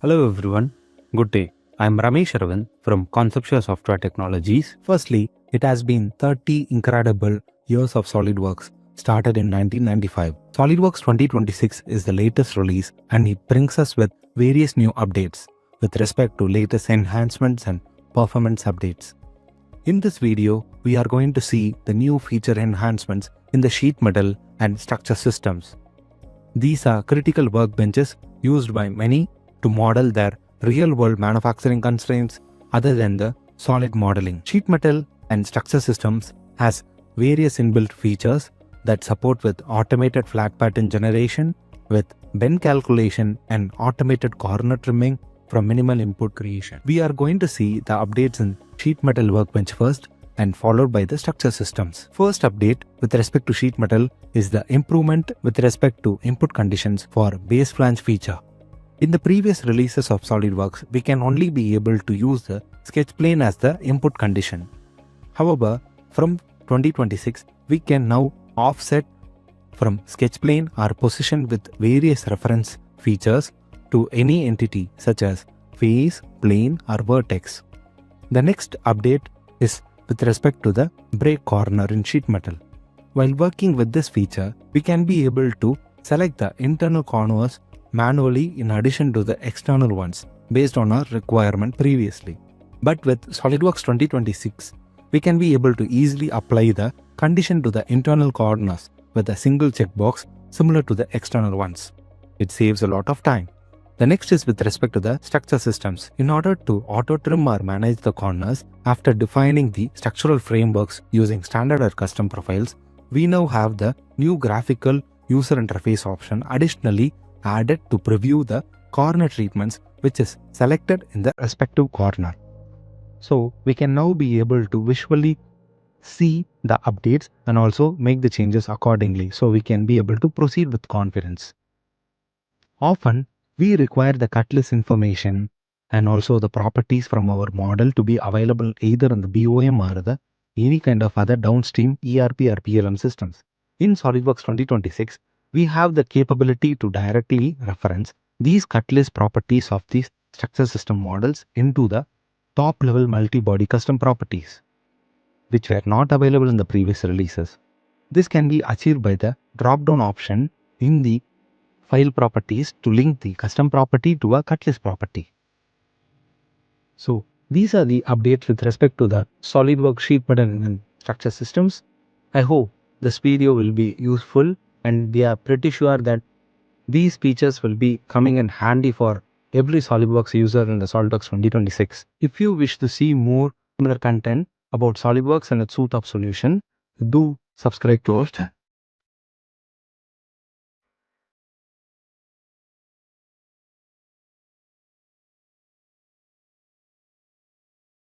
Hello everyone, good day. I'm Ramesh Aravind from Conceptia Software Technologies. Firstly, it has been 30 incredible years of SolidWorks, started in 1995. SolidWorks 2026 is the latest release and it brings us with various new updates with respect to latest enhancements and performance updates. In this video, we are going to see the new feature enhancements in the sheet metal and structure systems. These are critical workbenches used by many to model their real-world manufacturing constraints other than the solid modeling. Sheet metal and structure systems has various inbuilt features that support with automated flat pattern generation with bend calculation and automated corner trimming from minimal input creation. We are going to see the updates in sheet metal workbench first and followed by the structure systems. First update with respect to sheet metal is the improvement with respect to input conditions for base flange feature. In the previous releases of SolidWorks, we can only be able to use the sketch plane as the input condition. However, from 2026, we can now offset from sketch plane or position with various reference features to any entity such as face, plane or vertex. The next update is with respect to the break corner in sheet metal. While working with this feature, we can be able to select the internal corners manually in addition to the external ones based on our requirement previously. But with SolidWorks 2026, we can be able to easily apply the condition to the internal corners with a single checkbox similar to the external ones. It saves a lot of time. The next is with respect to the structure systems. In order to auto-trim or manage the corners after defining the structural frameworks using standard or custom profiles, we now have the new graphical user interface option additionally added to preview the corner treatments which is selected in the respective corner. So we can now be able to visually see the updates and also make the changes accordingly so we can be able to proceed with confidence. Often we require the cut list information and also the properties from our model to be available either on the BOM or the any kind of other downstream ERP or PLM systems. In SolidWorks 2026, we have the capability to directly reference these cut list properties of these structure system models into the top level multi-body custom properties, which were not available in the previous releases. This can be achieved by the drop-down option in the file properties to link the custom property to a cut list property. So these are the updates with respect to the SolidWorks sheet metal and structure systems. I hope this video will be useful and we are pretty sure that these features will be coming in handy for every SolidWorks user in the SolidWorks 2026. If you wish to see more similar content about SolidWorks and its suite of solution, do subscribe to our channel.